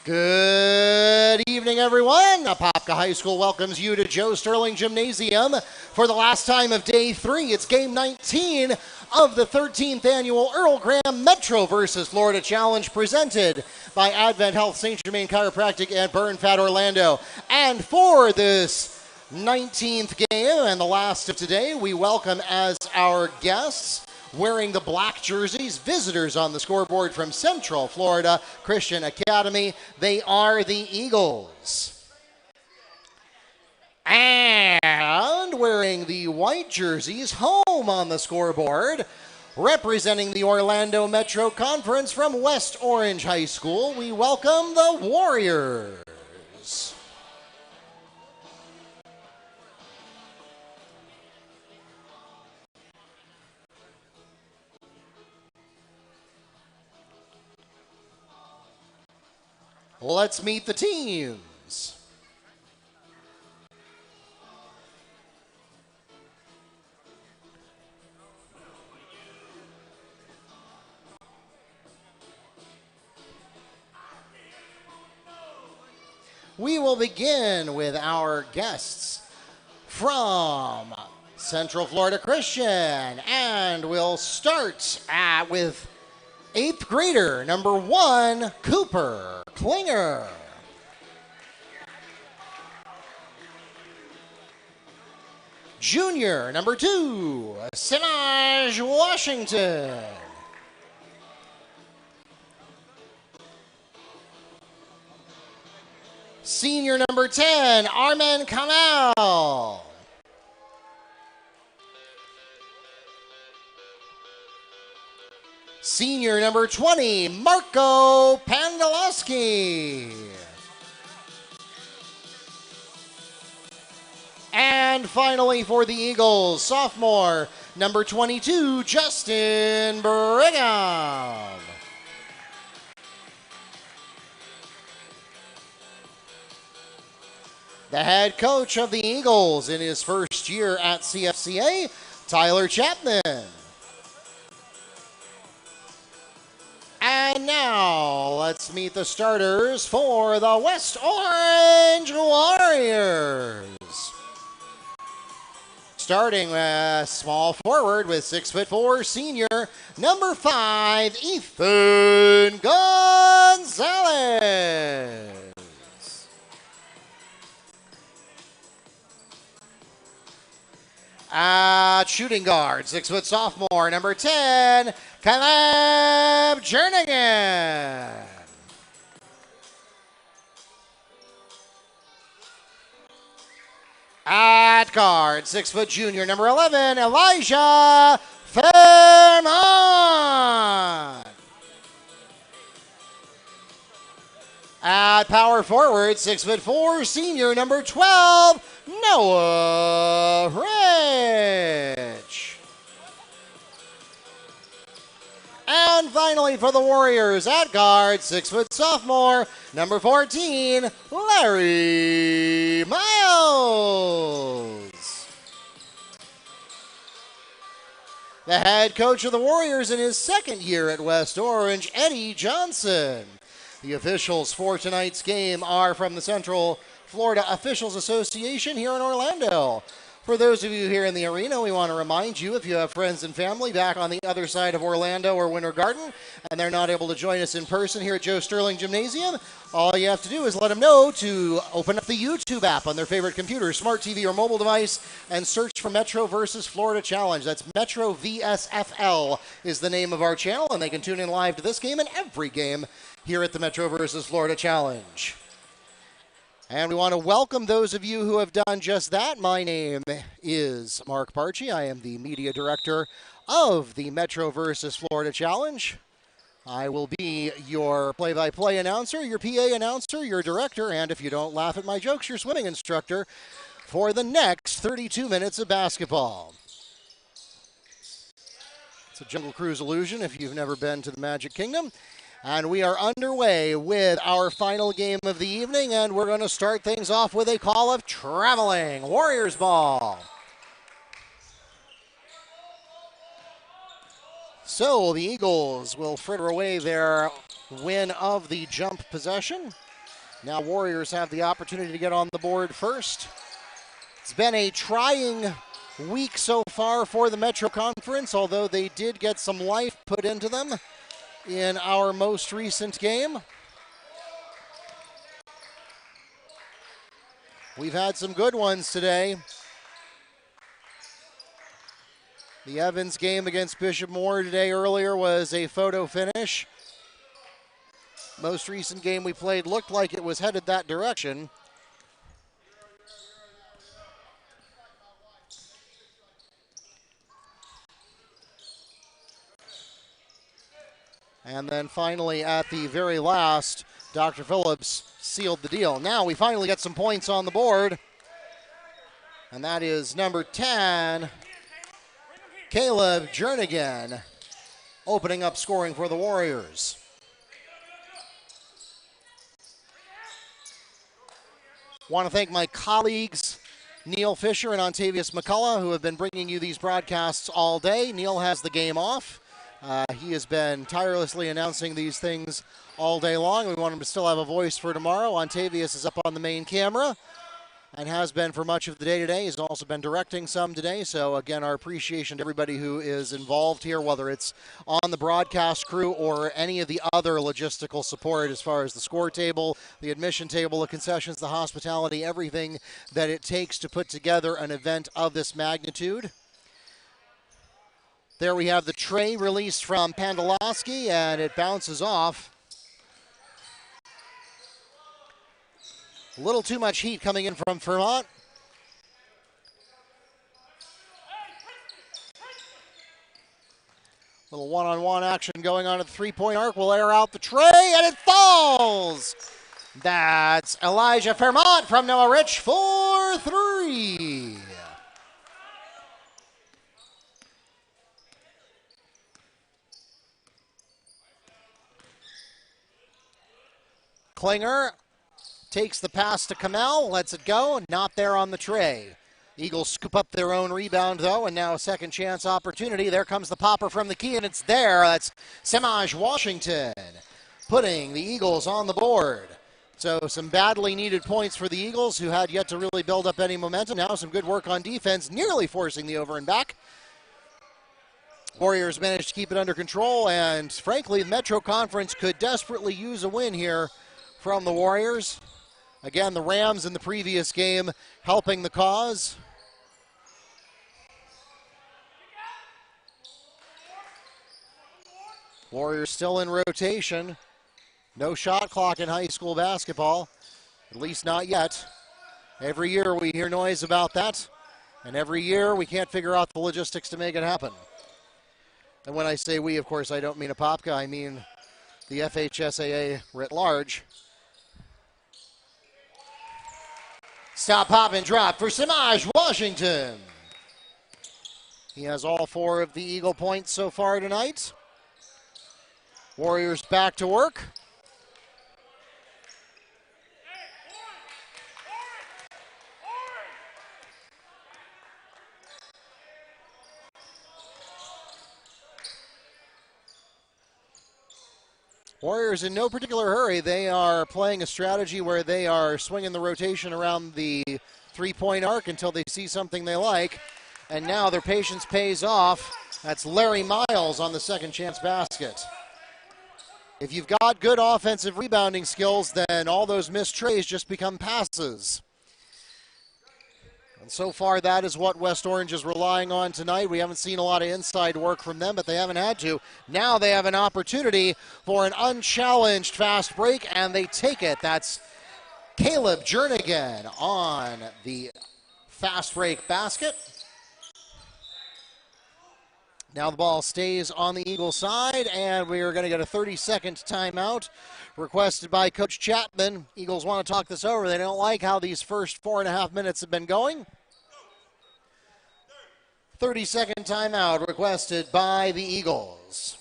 Good evening, everyone. Apopka High School welcomes you to Joe Sterling Gymnasium for the last time of Day 3. It's Game 19 of the 13th Annual Earl Graham Metro versus Florida Challenge presented by Advent Health, St. Germain Chiropractic, and Burn Fat Orlando. And for this 19th game and the last of today, we welcome as our guests, wearing the black jerseys, visitors on the scoreboard from Central Florida Christian Academy. They are the Eagles. And wearing the white jerseys, home on the scoreboard, representing the Orlando Metro Conference from West Orange High School, we welcome the Warriors. Let's meet the teams. We will begin with our guests from Central Florida Christian, and we'll start with 8th grader, number 1, Cooper Klinger. Junior, number 2, Sinaj Washington. Senior, number 10, Armen Kamal. Senior number 20, Marco Pandalowski. And finally for the Eagles, sophomore number 22, Justin Brigham. The head coach of the Eagles in his first year at CFCA, Tyler Chapman. And now, let's meet the starters for the West Orange Warriors. Starting with small forward with 6'4" senior, number 5, Ethan Gonzalez. At shooting guard, 6' sophomore, number 10, Caleb Jernigan. At guard, 6' junior, number 11, Elijah Fairmont. At power forward, 6'4", senior, number 12, Noah Rich. And finally for the Warriors, at guard, 6' sophomore, number 14, Larry Miles. The head coach of the Warriors in his second year at West Orange, Eddie Johnson. The officials for tonight's game are from the Central Florida Officials Association here in Orlando. For those of you here in the arena, we want to remind you, if you have friends and family back on the other side of Orlando or Winter Garden, and they're not able to join us in person here at Joe Sterling Gymnasium, all you have to do is let them know to open up the YouTube app on their favorite computer, smart TV, or mobile device, and search for Metro versus Florida Challenge. That's Metro VSFL is the name of our channel, and they can tune in live to this game and every game here at the Metro versus Florida Challenge. And we want to welcome those of you who have done just that. My name is Mark Parchi. I am the media director of the Metro versus Florida Challenge. I will be your play-by-play announcer, your PA announcer, your director, and if you don't laugh at my jokes, your swimming instructor for the next 32 minutes of basketball. It's a Jungle Cruise illusion if you've never been to the Magic Kingdom. And we are underway with our final game of the evening, and we're going to start things off with a call of traveling. Warriors ball. So the Eagles will fritter away their win of the jump possession. Now Warriors have the opportunity to get on the board first. It's been a trying week so far for the Metro Conference, although they did get some life put into them in our most recent game. We've had some good ones today. The Evans game against Bishop Moore today earlier was a photo finish. Most recent game we played looked like it was headed that direction. And then finally at the very last, Dr. Phillips sealed the deal. Now we finally get some points on the board. And that is number 10, Caleb Jernigan, opening up scoring for the Warriors. Want to thank my colleagues, Neil Fisher and Ontavius McCullough, who have been bringing you these broadcasts all day. Neil has the game off. He has been tirelessly announcing these things all day long. We want him to still have a voice for tomorrow. Ontavius is up on the main camera and has been for much of the day today. He's also been directing some today. So, again, our appreciation to everybody who is involved here, whether it's on the broadcast crew or any of the other logistical support as far as the score table, the admission table, the concessions, the hospitality, everything that it takes to put together an event of this magnitude. There we have the tray released from Pandalowski, and it bounces off. A little too much heat coming in from Vermont. Little one-on-one action going on at the three-point arc. Will air out the tray, and it falls! That's Elijah Vermont from Noah Rich for three. Klinger takes the pass to Kamel, lets it go, not there on the tray. Eagles scoop up their own rebound, though, and now a second chance opportunity. There comes the popper from the key, and it's there. That's Semaj Washington putting the Eagles on the board. So some badly needed points for the Eagles, who had yet to really build up any momentum. Now some good work on defense, nearly forcing the over and back. Warriors managed to keep it under control, and frankly, the Metro Conference could desperately use a win here from the Warriors. Again, the Rams in the previous game helping the cause. Warriors still in rotation. No shot clock in high school basketball, at least not yet. Every year we hear noise about that, and every year we can't figure out the logistics to make it happen. And when I say we, of course, I don't mean Apopka, I mean the FHSAA writ large. Stop, pop, and drop for Semaj Washington. He has all four of the Eagle points so far tonight. Warriors back to work. Warriors in no particular hurry. They are playing a strategy where they are swinging the rotation around the three-point arc until they see something they like. And now their patience pays off. That's Larry Miles on the second chance basket. If you've got good offensive rebounding skills, then all those missed trays just become passes. And so far, that is what West Orange is relying on tonight. We haven't seen a lot of inside work from them, but they haven't had to. Now they have an opportunity for an unchallenged fast break, and they take it. That's Caleb Jernigan on the fast break basket. Now the ball stays on the Eagle side, and we are going to get a 30-second timeout requested by Coach Chapman. Eagles want to talk this over. They don't like how these first 4.5 minutes have been going. 30-second timeout requested by the Eagles.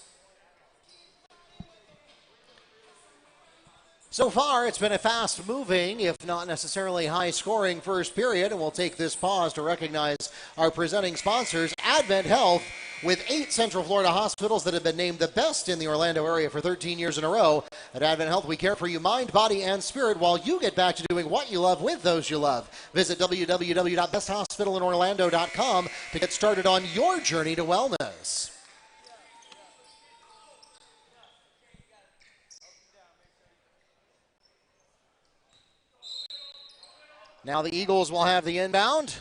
So far, it's been a fast-moving, if not necessarily high-scoring first period, and we'll take this pause to recognize our presenting sponsors, Advent Health, With 8 Central Florida hospitals that have been named the best in the Orlando area for 13 years in a row, at Advent Health we care for you mind, body, and spirit while you get back to doing what you love with those you love. Visit www.besthospitalinorlando.com to get started on your journey to wellness. Now the Eagles will have the inbound.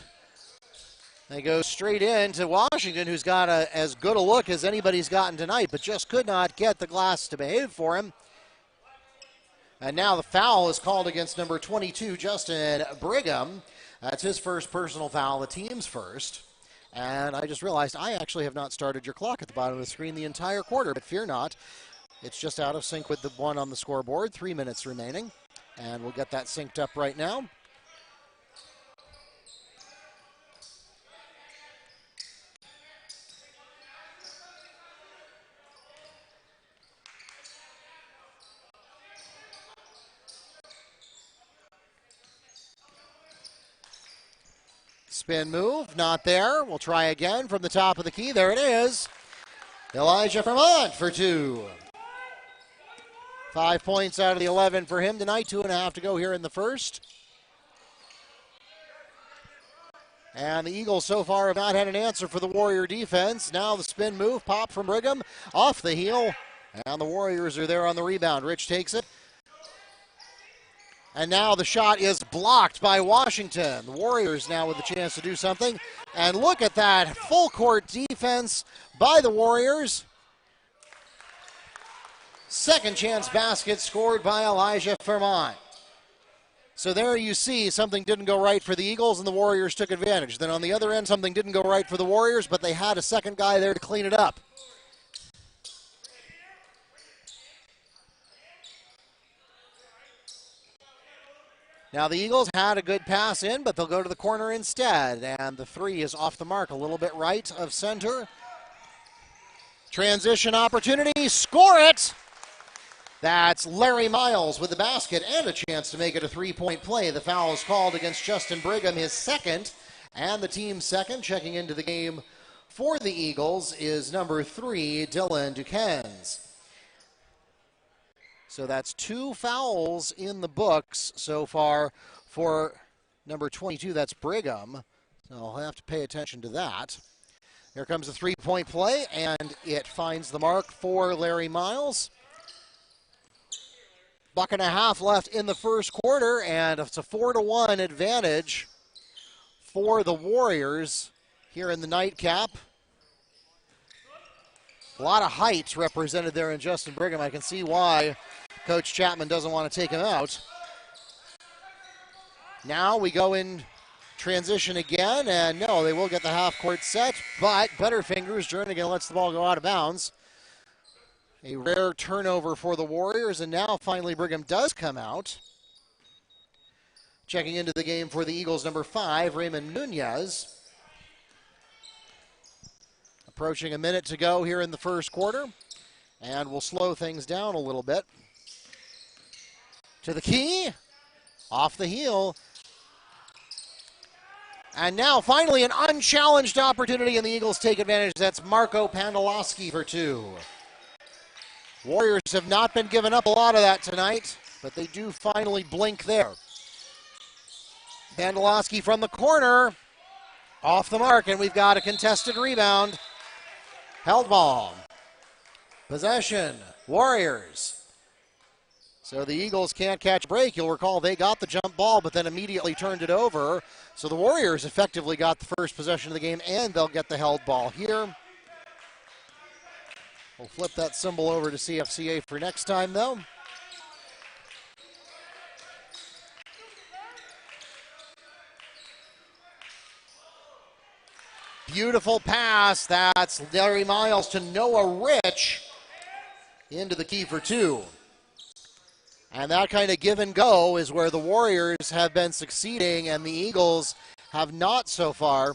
They go straight into Washington, who's got as good a look as anybody's gotten tonight, but just could not get the glass to behave for him. And now the foul is called against number 22, Justin Brigham. That's his first personal foul, the team's first. And I just realized I actually have not started your clock at the bottom of the screen the entire quarter, but fear not. It's just out of sync with the one on the scoreboard. 3 minutes remaining. And we'll get that synced up right now. Spin move, not there. We'll try again from the top of the key. There it is. Elijah Vermont for 2. 5 points out of the 11 for him tonight. 2.5 to go here in the first. And the Eagles so far have not had an answer for the Warrior defense. Now the spin move, pop from Brigham, off the heel. And the Warriors are there on the rebound. Rich takes it. And now the shot is blocked by Washington. The Warriors now with a chance to do something. And look at that full court defense by the Warriors. Second chance basket scored by Elijah Vermont. So there you see something didn't go right for the Eagles and the Warriors took advantage. Then on the other end, something didn't go right for the Warriors, but they had a second guy there to clean it up. Now the Eagles had a good pass in, but they'll go to the corner instead. And the 3 is off the mark, a little bit right of center. Transition opportunity, score it! That's Larry Miles with the basket and a chance to make it a 3-point play. The foul is called against Justin Brigham, his second, and the team's second. Checking into the game for the Eagles is number 3, Dylan Duquesnes. So that's 2 fouls in the books so far for number 22. That's Brigham. So I'll have to pay attention to that. Here comes the 3-point play, and it finds the mark for Larry Miles. 1.5 left in the first quarter, and it's a 4-1 advantage for the Warriors here in the nightcap. A lot of height represented there in Justin Brigham. I can see why Coach Chapman doesn't want to take him out. Now we go in transition again, and no, they will get the half-court set, but Butterfingers, Jernigan lets the ball go out of bounds. A rare turnover for the Warriors, and now finally Brigham does come out. Checking into the game for the Eagles, number 5, Raymond Nunez. Approaching a minute to go here in the first quarter, and we'll slow things down a little bit. To the key, off the heel. And now finally an unchallenged opportunity, and the Eagles take advantage. That's Marco Pandolowski for 2. Warriors have not been giving up a lot of that tonight, but they do finally blink there. Pandolowski from the corner, off the mark, and we've got a contested rebound. Held ball. Possession, Warriors. So the Eagles can't catch a break. You'll recall they got the jump ball, but then immediately turned it over. So the Warriors effectively got the first possession of the game, and they'll get the held ball here. We'll flip that symbol over to CFCA for next time, though. Beautiful pass. That's Larry Miles to Noah Rich into the key for 2. And that kind of give and go is where the Warriors have been succeeding and the Eagles have not so far.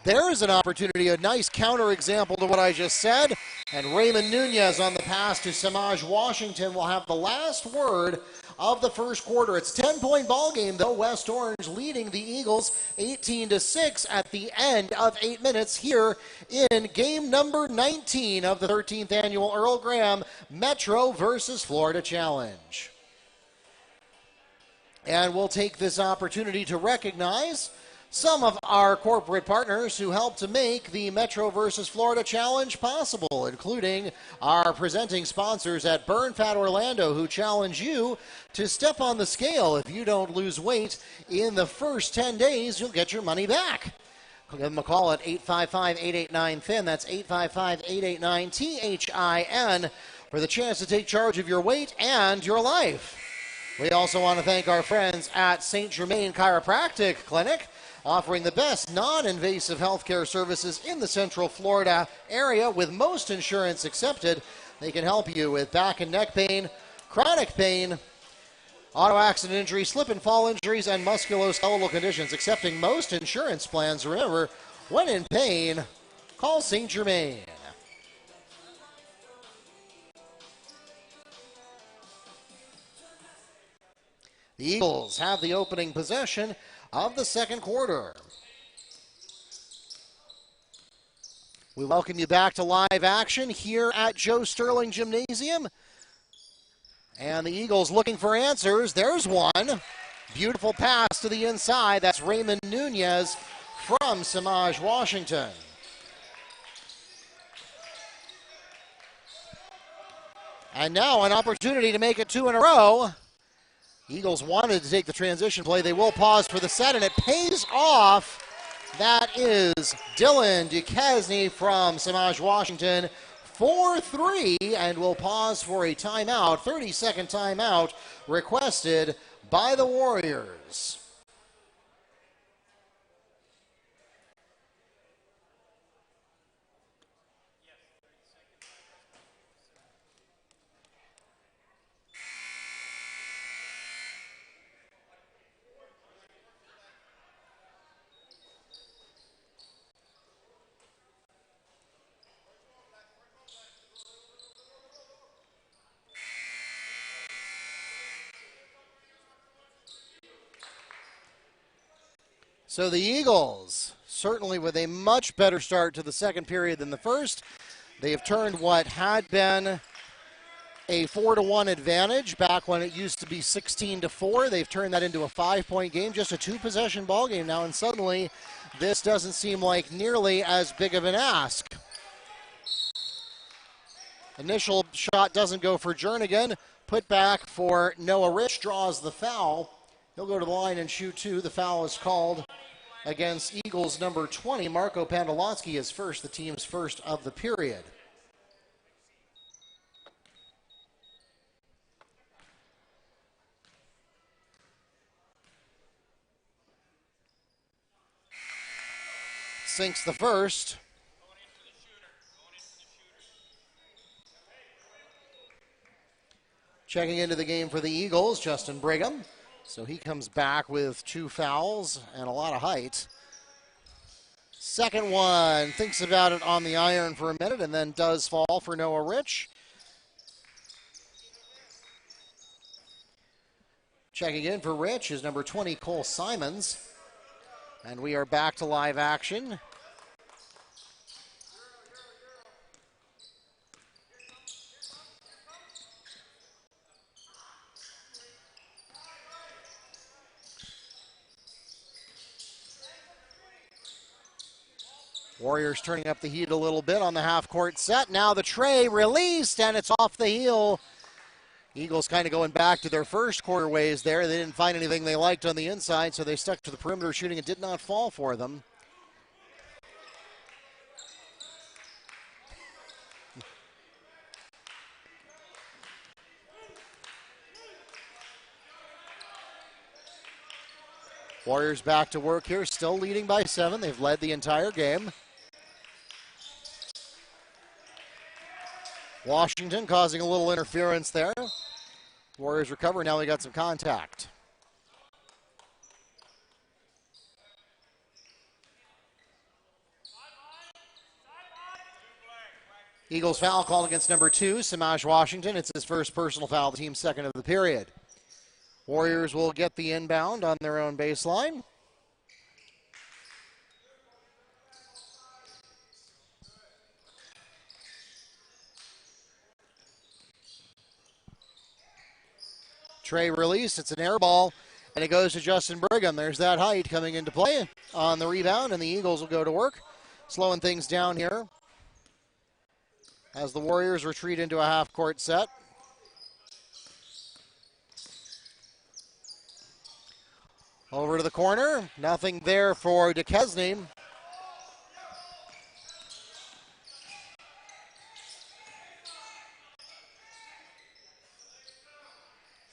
There's an opportunity, a nice counter example to what I just said. And Raymond Nunez on the pass to Samaj Washington will have the last word of the first quarter. It's a 10-point ball game, though. West Orange leading the Eagles 18-6 at the end of 8 minutes here in game number 19 of the 13th annual Earl Graham Metro versus Florida Challenge. And we'll take this opportunity to recognize some of our corporate partners who helped to make the Metro versus Florida Challenge possible, including our presenting sponsors at Burn Fat Orlando, who challenge you to step on the scale. If you don't lose weight in the first 10 days, you'll get your money back. Give them a call at 855-889-THIN. That's 855-889-THIN for the chance to take charge of your weight and your life. We also want to thank our friends at St. Germain Chiropractic Clinic, offering the best non-invasive healthcare services in the Central Florida area with most insurance accepted. They can help you with back and neck pain, chronic pain, auto accident injury, slip and fall injuries, and musculoskeletal conditions. Accepting most insurance plans. Remember, when in pain, call St. Germain. The Eagles have the opening possession of the second quarter. We welcome you back to live action here at Joe Sterling Gymnasium. And the Eagles looking for answers. There's one. Beautiful pass to the inside. That's Raymond Nunez from Samaj Washington. And now an opportunity to make it 2 in a row. Eagles wanted to take the transition play. They will pause for the set, and it pays off. That is Dylan Duquesne from Samaj Washington, 4-3, and will pause for a timeout, 30-second timeout requested by the Warriors. So the Eagles, certainly with a much better start to the second period than the first. They have turned what had been a 4-1 advantage back when it used to be 16-4. They've turned that into a 5-point game, just a 2-possession ball game now, and suddenly this doesn't seem like nearly as big of an ask. Initial shot doesn't go for Jernigan. Put back for Noah Rich, draws the foul. He'll go to the line and shoot two. The foul is called against Eagles number 20. Marco Pandolonsky is first, the team's first of the period. Sinks the first. Checking into the game for the Eagles, Justin Brigham. So he comes back with 2 fouls and a lot of height. Second one, thinks about it on the iron for a minute and then does fall for Noah Rich. Checking in for Rich is number 20, Cole Simons. And we are back to live action. Warriors turning up the heat a little bit on the half-court set. Now the tray released, and it's off the heel. Eagles kind of going back to their first quarter ways there. They didn't find anything they liked on the inside, so they stuck to the perimeter shooting. It did not fall for them. Warriors back to work here, still leading by 7. They've led the entire game. Washington causing a little interference there. Warriors recover. Now we got some contact. Eagles foul called against number 2, Samaj Washington. It's his first personal foul, the team's second of the period. Warriors will get the inbound on their own baseline. Trey release, it's an air ball, and it goes to Justin Brigham. There's that height coming into play on the rebound, and the Eagles will go to work, slowing things down here as the Warriors retreat into a half-court set. Over to the corner, nothing there for Duquesne.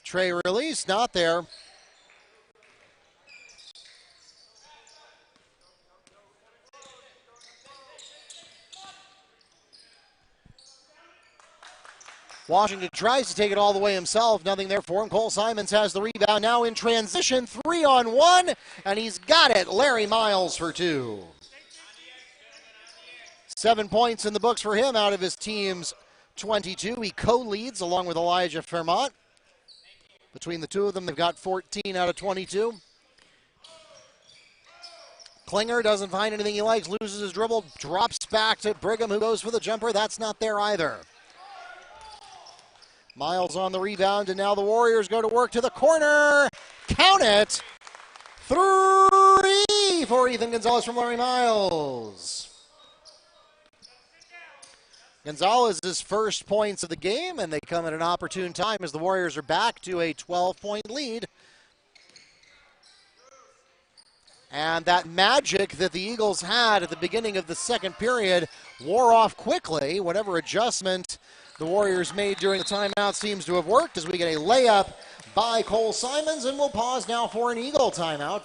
Trey release, not there. Washington tries to take it all the way himself. Nothing there for him. Cole Simons has the rebound now in transition. 3-on-1, and he's got it. Larry Miles for 2. 7 points in the books for him out of his team's 22. He co-leads along with Elijah Fairmont. Between the two of them, they've got 14 out of 22. Klinger doesn't find anything he likes, loses his dribble, drops back to Brigham, who goes for the jumper. That's not there either. Miles on the rebound, and now the Warriors go to work to the corner. Count it. 3 for Ethan Gonzalez from Larry Miles. Gonzalez's first points of the game, and they come at an opportune time as the Warriors are back to a 12-point lead. And that magic that the Eagles had at the beginning of the second period wore off quickly. Whatever adjustment the Warriors made during the timeout seems to have worked as we get a layup by Cole Simons, and we'll pause now for an Eagle timeout.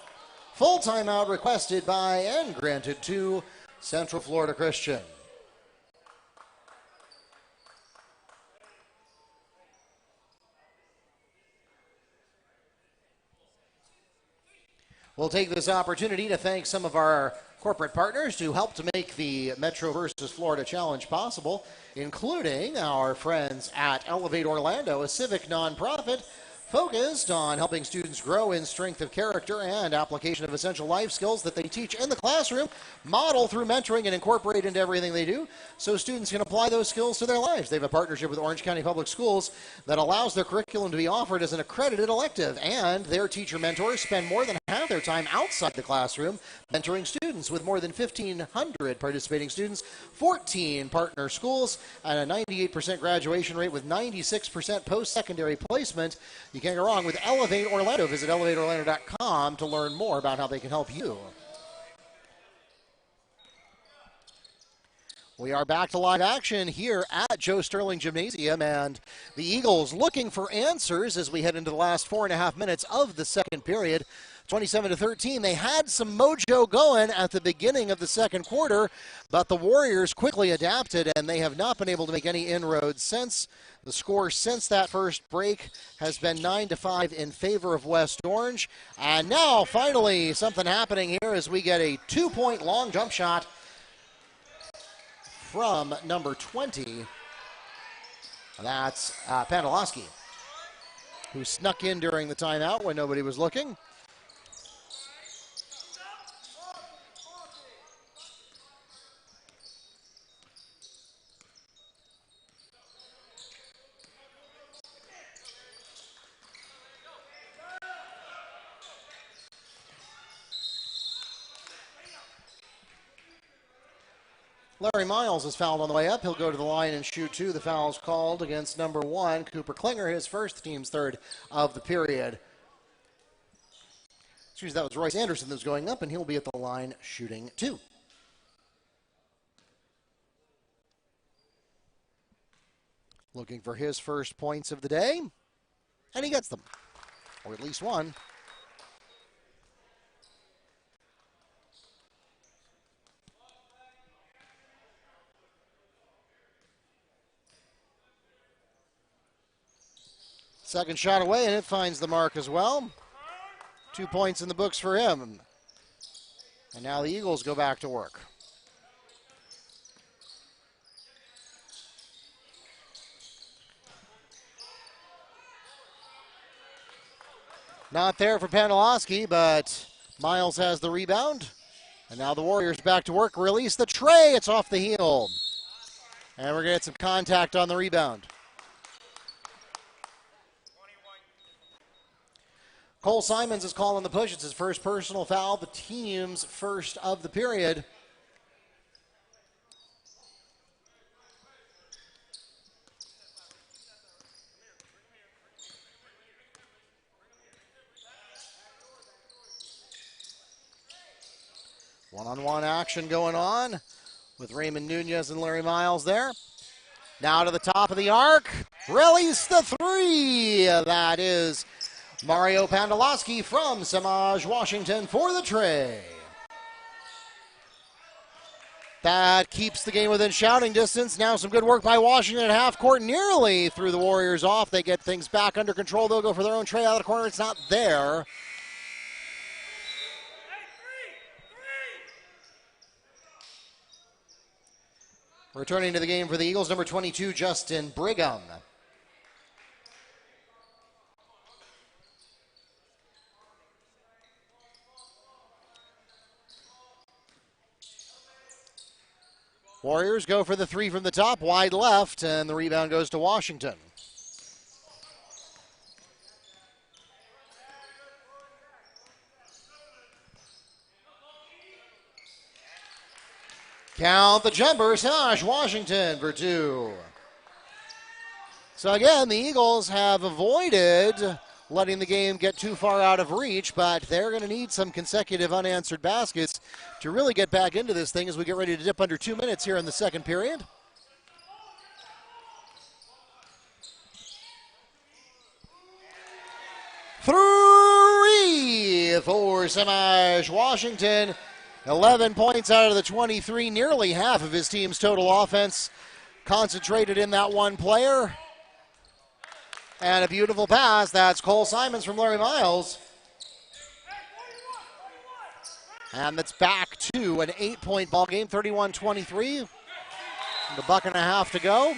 Full timeout requested by and granted to Central Florida Christian. We'll take this opportunity to thank some of our corporate partners who helped to make the Metro versus Florida Challenge possible, including our friends at Elevate Orlando, a civic nonprofit focused on helping students grow in strength of character and application of essential life skills that they teach in the classroom, model through mentoring, and incorporate into everything they do so students can apply those skills to their lives. They have a partnership with Orange County Public Schools that allows their curriculum to be offered as an accredited elective, and their teacher mentors spend more than half their time outside the classroom mentoring students with more than 1,500 participating students, 14 partner schools, and a 98% graduation rate with 96% post-secondary placement. You can't go wrong with Elevate Orlando. Visit elevateorlando.com to learn more about how they can help you. We are back to live action here at Joe Sterling Gymnasium, and the Eagles looking for answers as we head into the last 4.5 minutes of the second period. 27-13. They had some mojo going at the beginning of the second quarter, but the Warriors quickly adapted, and they have not been able to make any inroads since. The score since that first break has been 9-5 in favor of West Orange. And now, finally, something happening here as we get a 2-point long jump shot from number 20. That's Pandalowski, who snuck in during the timeout when nobody was looking. Larry Miles is fouled on the way up. He'll go to the line and shoot 2. The foul's called against number 1, Cooper Klinger, his first, team's third of the period. Excuse me, that was Royce Anderson that was going up, and he'll be at the line shooting 2. Looking for his first points of the day, and he gets them, or at least one. Second shot away, and it finds the mark as well. 2 points in the books for him. And now the Eagles go back to work. Not there for Pandolowski, but Miles has the rebound. And now the Warriors back to work. Release the tray. It's off the heel. And we're going to get some contact on the rebound. Cole Simons is calling the push. It's his first personal foul, the team's first of the period. One-on-one action going on with Raymond Nunez and Larry Miles there. Now to the top of the arc. Release the three. That is Mario Pandolowski from Semaj, Washington for the tray. That keeps the game within shouting distance. Now some good work by Washington at half court. Nearly threw the Warriors off. They get things back under control. They'll go for their own tray out of the corner. It's not there. Returning to the game for the Eagles, number 22, Justin Brigham. Warriors go for the three from the top, wide left, and the rebound goes to Washington. Count the jumper, Semaj, Washington for two. So again, the Eagles have avoided letting the game get too far out of reach, but they're going to need some consecutive unanswered baskets to really get back into this thing as we get ready to dip under 2 minutes here in the second period. Three for Semaj, Washington. 11 points out of the 23, nearly half of his team's total offense concentrated in that one player. And a beautiful pass. That's Cole Simons from Larry Miles. And that's back to an 8-point ball game, 31-23. The buck and a half to go.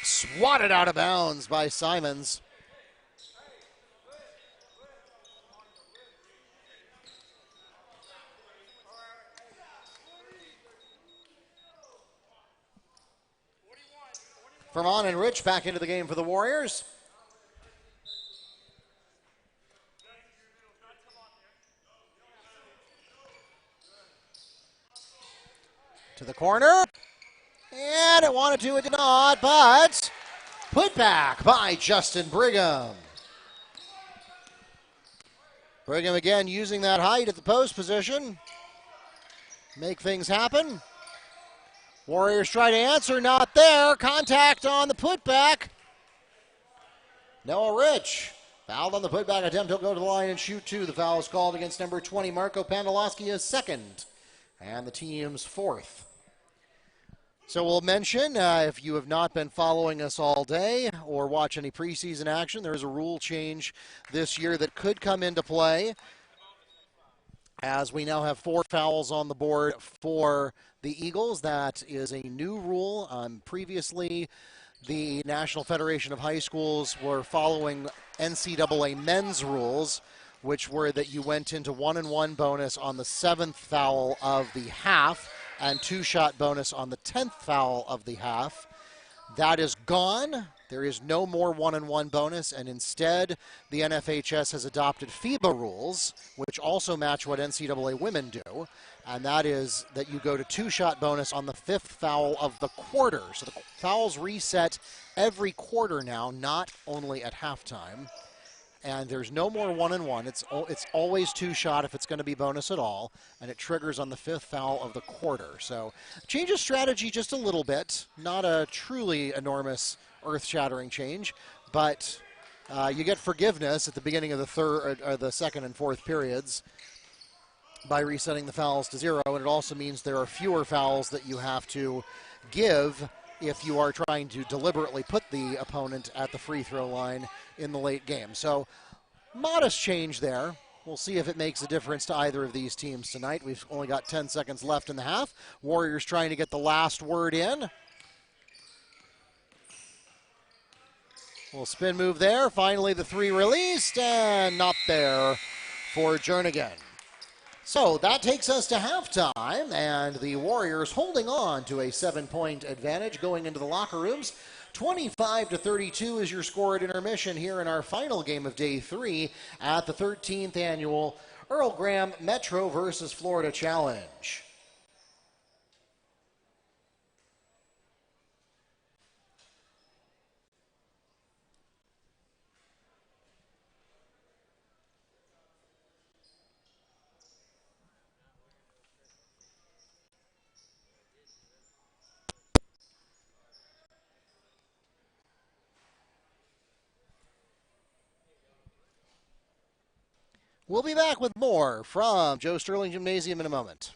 Swatted out of bounds by Simons. Vermont and Rich back into the game for the Warriors. To the corner. And it wanted to, it did not, but put back by Justin Brigham. Brigham again using that height at the post position. Make things happen. Warriors try to answer, not there. Contact on the putback. Noah Rich fouled on the putback attempt. He'll go to the line and shoot two. The foul is called against number 20, Marco Pandolowski, his second, and the team's fourth. So we'll mention, if you have not been following us all day or watch any preseason action, there is a rule change this year that could come into play, as we now have 4 fouls on the board for the Eagles. That is a new rule. Previously, the National Federation of High Schools were following NCAA men's rules, which were that you went into 1-and-1 bonus on the 7th foul of the half and 2-shot bonus on the 10th foul of the half. That is gone. There is no more 1-and-1 bonus, and instead the NFHS has adopted FIBA rules, which also match what NCAA women do, and that is that you go to 2-shot bonus on the 5th foul of the quarter. So the fouls reset every quarter now, not only at halftime. And there's no more 1-and-1. It's always 2-shot if it's going to be bonus at all, and it triggers on the 5th foul of the quarter. So change of strategy just a little bit, not a truly enormous earth-shattering change, but you get forgiveness at the beginning of the second and fourth periods by resetting the fouls to 0, and it also means there are fewer fouls that you have to give if you are trying to deliberately put the opponent at the free throw line in the late game. So modest change there. We'll see if it makes a difference to either of these teams tonight. We've only got 10 seconds left in the half. Warriors trying to get the last word in. Little spin move there. Finally, the three released and not there for Jernigan. So that takes us to halftime, and the Warriors holding on to a 7-point advantage going into the locker rooms. 25-32 is your score at intermission here in our final game of day 3 at the 13th annual Earl Graham Metro versus Florida Challenge. We'll be back with more from Joe Sterling Gymnasium in a moment.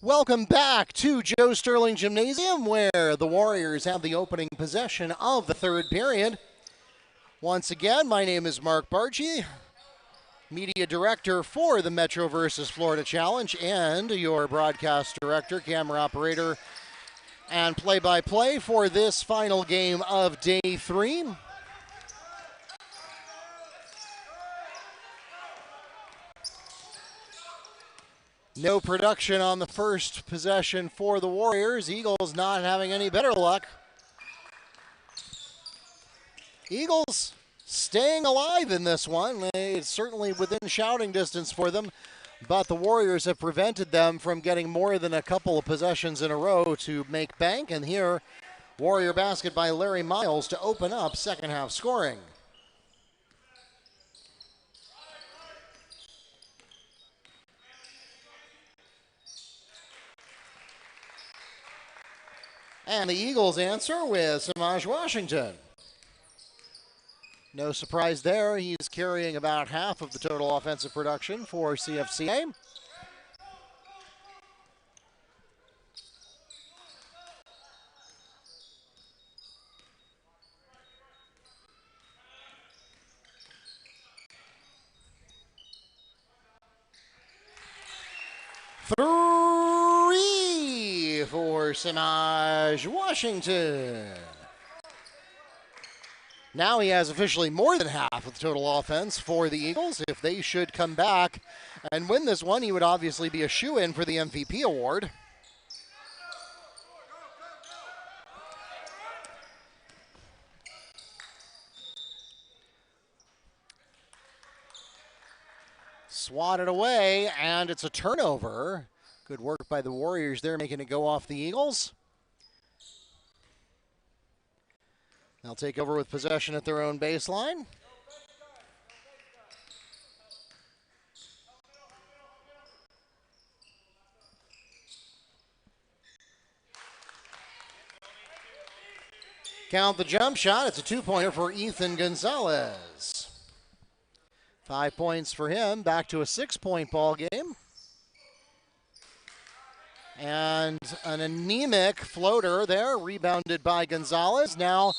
Welcome back to Joe Sterling Gymnasium, where the Warriors have the opening possession of the third period. Once again, my name is Mark Barchi, Media Director for the Metro vs. Florida Challenge, and your broadcast director, camera operator, and play-by-play for this final game of Day 3. No production on the first possession for the Warriors. Eagles not having any better luck. Eagles staying alive in this one. It's certainly within shouting distance for them, but the Warriors have prevented them from getting more than a couple of possessions in a row to make bank. And here, Warrior basket by Larry Miles to open up second half scoring. And the Eagles answer with Samaj Washington. No surprise there. He's carrying about half of the total offensive production for CFCA. Three for Samaj Washington. Now he has officially more than half of the total offense for the Eagles. If they should come back and win this one, he would obviously be a shoo-in for the MVP award. Swatted away, and it's a turnover. Good work by the Warriors there, making it go off the Eagles. They'll take over with possession at their own baseline. Count the jump shot. It's a two-pointer for Ethan Gonzalez. 5 points for him. Back to a 6-point ball game. And an anemic floater there, rebounded by Gonzalez. Now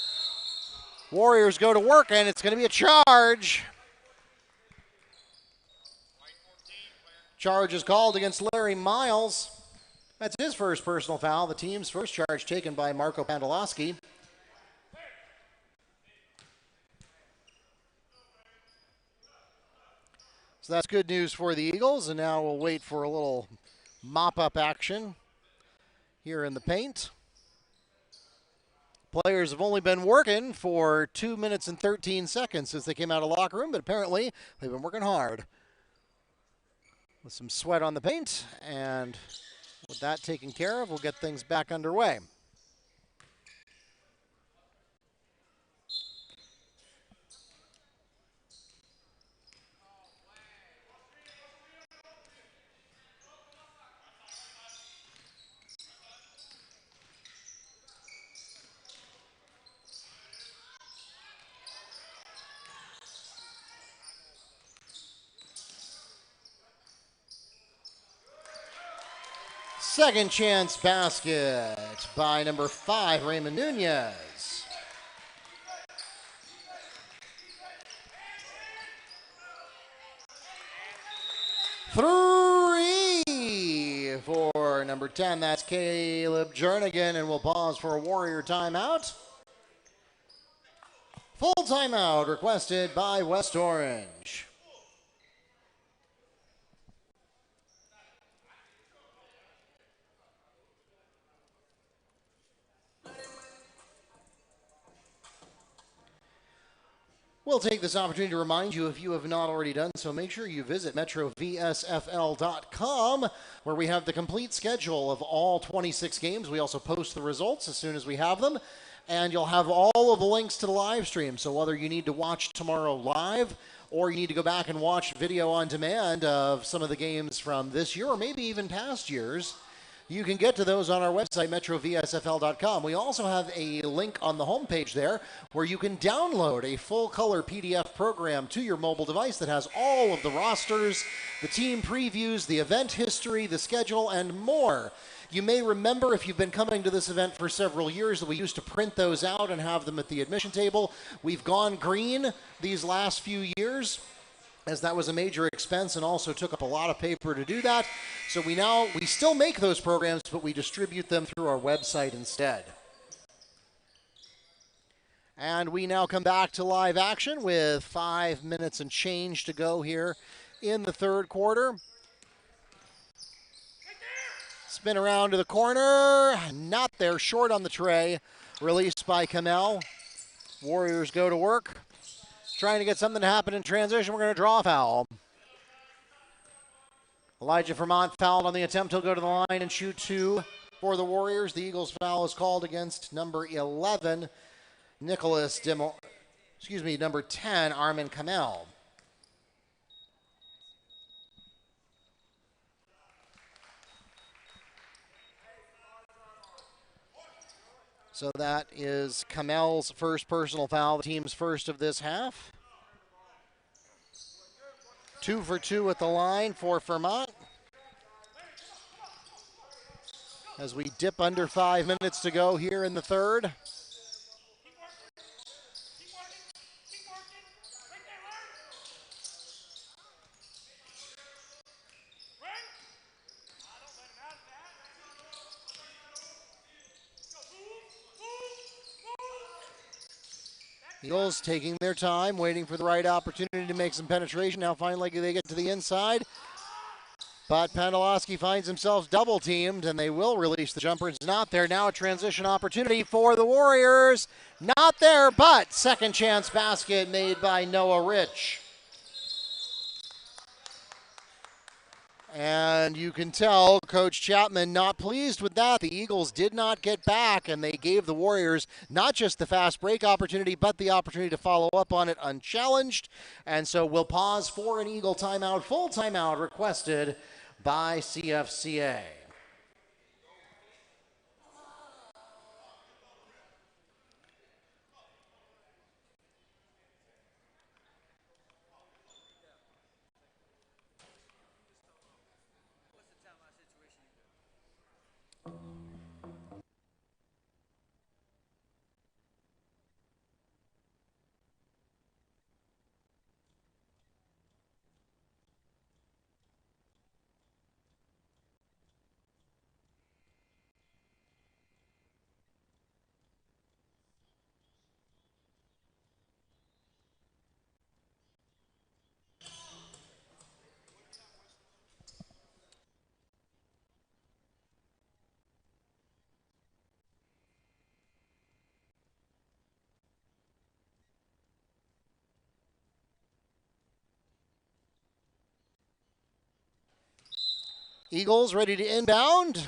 Warriors go to work, and it's going to be a charge. Charge is called against Larry Miles. That's his first personal foul. The team's first charge taken by Marco Pandolowski. So that's good news for the Eagles, and now we'll wait for a little mop-up action here in the paint. Players have only been working for 2 minutes and 13 seconds since they came out of the locker room, but apparently they've been working hard. With some sweat on the paint, and with that taken care of, we'll get things back underway. Second chance basket by number 5, Raymond Nunez. Three for number 10, that's Caleb Jernigan, and we'll pause for a Warrior timeout. Full timeout requested by West Orange. We'll take this opportunity to remind you, if you have not already done so, make sure you visit MetroVSFL.com, where we have the complete schedule of all 26 games. We also post the results as soon as we have them, and you'll have all of the links to the live stream. So whether you need to watch tomorrow live, or you need to go back and watch video on demand of some of the games from this year, or maybe even past years, You can get to those on our website, metrovsfl.com. We also have a link on the homepage there where you can download a full-color PDF program to your mobile device that has all of the rosters, the team previews, the event history, the schedule, and more. You may remember, if you've been coming to this event for several years, that we used to print those out and have them at the admission table. We've gone green these last few years, as that was a major expense and also took up a lot of paper to do that. So we still make those programs, but we distribute them through our website instead. And we now come back to live action with 5 minutes and change to go here in the third quarter. Spin around to the corner, not there, short on the tray, released by Kamel. Warriors go to work. Trying to get something to happen in transition. We're going to draw a foul. Elijah Vermont fouled on the attempt. He'll go to the line and shoot two for the Warriors. The Eagles foul is called against number 11, number 10, Armin Kamel. So that is Kamel's first personal foul, the team's first of this half. 2 for 2 at the line for Vermont. As we dip under 5 minutes to go here in the third. Eagles taking their time, waiting for the right opportunity to make some penetration. Now finally they get to the inside. But Pandolowski finds himself double teamed, and they will release the jumper. It's not there. Now a transition opportunity for the Warriors. Not there, but second chance basket made by Noah Rich. And you can tell Coach Chapman not pleased with that. The Eagles did not get back, and they gave the Warriors not just the fast break opportunity, but the opportunity to follow up on it unchallenged. And so we'll pause for an Eagle timeout, full timeout requested by CFCA. Eagles ready to inbound.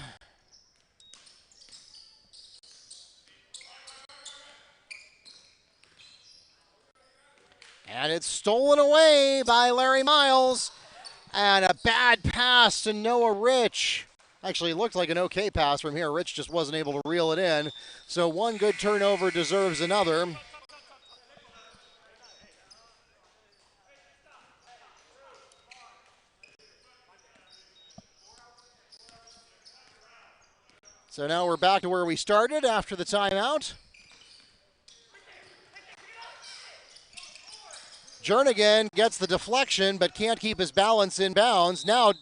And it's stolen away by Larry Miles. And a bad pass to Noah Rich. Actually, it looked like an okay pass from here. Rich just wasn't able to reel it in. So one good turnover deserves another. So now we're back to where we started after the timeout. Jernigan gets the deflection, but can't keep his balance in bounds. Now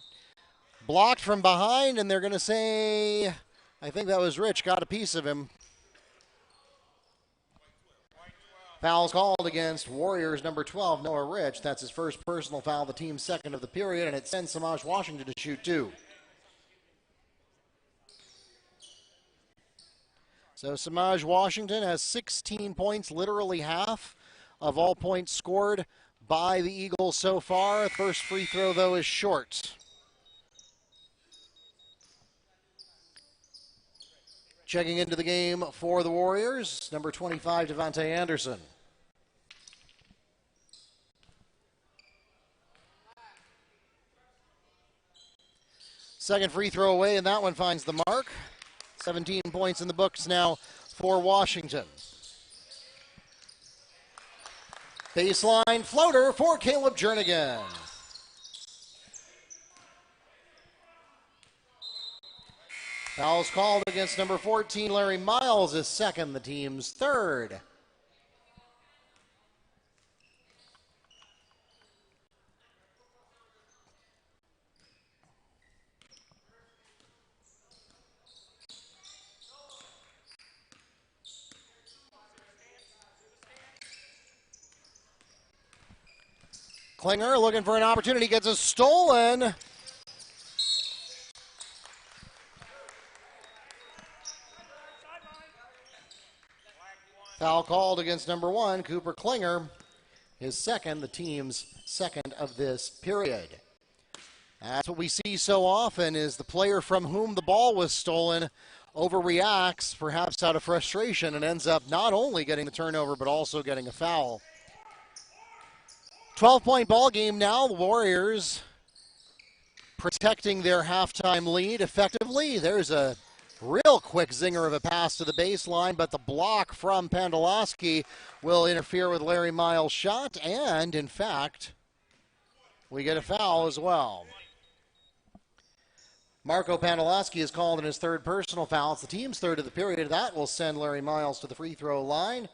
blocked from behind, and they're going to say, I think that was Rich, got a piece of him. Foul's called against Warriors number 12, Noah Rich. That's his first personal foul, the team's second of the period, and it sends Samaj Washington to shoot two. So Samaj Washington has 16 points, literally half of all points scored by the Eagles so far. First free throw, though, is short. Checking into the game for the Warriors, number 25, Devontae Anderson. Second free throw away, and that one finds the mark. 17 points in the books now for Washington. Baseline floater for Caleb Jernigan. Foul's called against number 14, Larry Miles, his second, the team's third. Klinger looking for an opportunity, gets it stolen. Foul called against number 1, Cooper Klinger, his second, the team's second of this period. That's what we see so often, is the player from whom the ball was stolen overreacts, perhaps out of frustration, and ends up not only getting the turnover but also getting a foul. 12-point ball game now. The Warriors protecting their halftime lead effectively. There's a real quick zinger of a pass to the baseline, but the block from Pandolowski will interfere with Larry Miles' shot, and in fact, we get a foul as well. Marco Pandolowski is called in his third personal foul. It's the team's third of the period. That will send Larry Miles to the free throw line.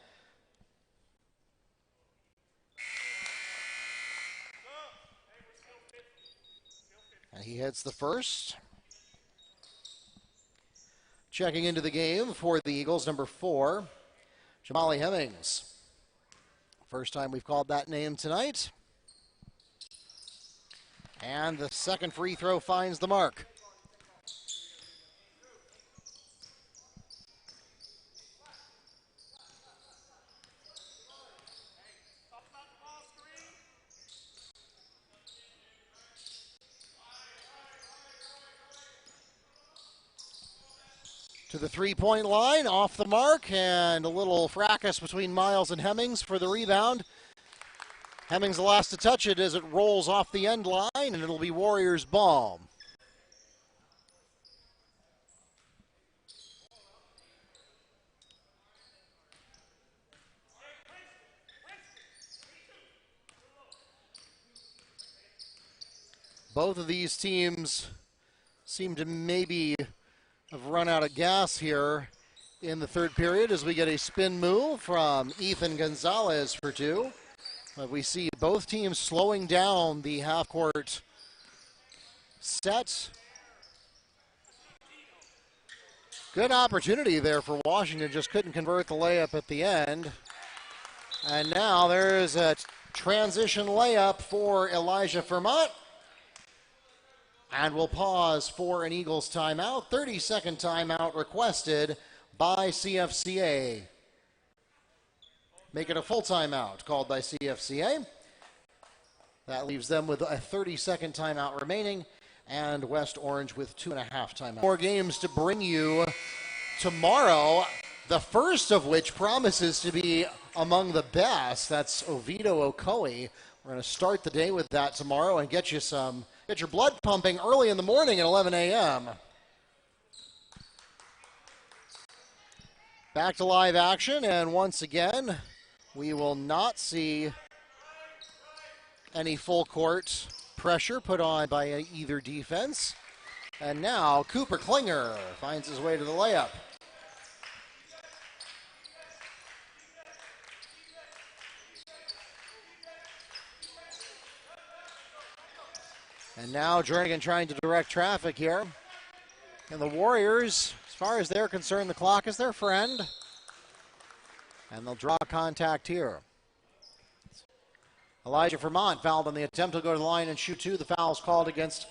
And he hits the first. Checking into the game for the Eagles, number 4, Jamali Hemmings. First time we've called that name tonight. And the second free throw finds the mark. To the three-point line, off the mark, and a little fracas between Miles and Hemmings for the rebound. Hemmings the last to touch it as it rolls off the end line, and it'll be Warriors ball. Both of these teams seem to maybe have run out of gas here in the third period as we get a spin move from Ethan Gonzalez for 2. But we see both teams slowing down the half-court set. Good opportunity there for Washington, just couldn't convert the layup at the end. And now there's a transition layup for Elijah Vermont. And we'll pause for an Eagles timeout. 30-second timeout requested by CFCA. Make it a full timeout called by CFCA. That leaves them with a 30-second timeout remaining, and West Orange with 2.5 timeouts. More games to bring you tomorrow, the first of which promises to be among the best. That's Oviedo Ocoee. We're going to start the day with that tomorrow and get your blood pumping early in the morning at 11 a.m. Back to live action, and once again, we will not see any full court pressure put on by either defense. And now Cooper Klinger finds his way to the layup. And now Jernigan trying to direct traffic here. And the Warriors, as far as they're concerned, the clock is their friend. And they'll draw contact here. Elijah Vermont fouled on the attempt to go to the line and shoot 2. The foul's called against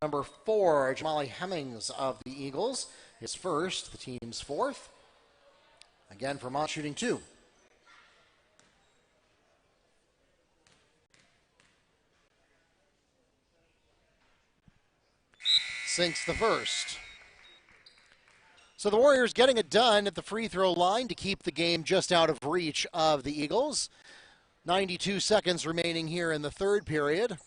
number 4, Jamali Hemmings of the Eagles. His first, the team's fourth. Again, Vermont shooting 2. Sinks the first. So the Warriors getting it done at the free throw line to keep the game just out of reach of the Eagles. 92 seconds remaining here in the third period.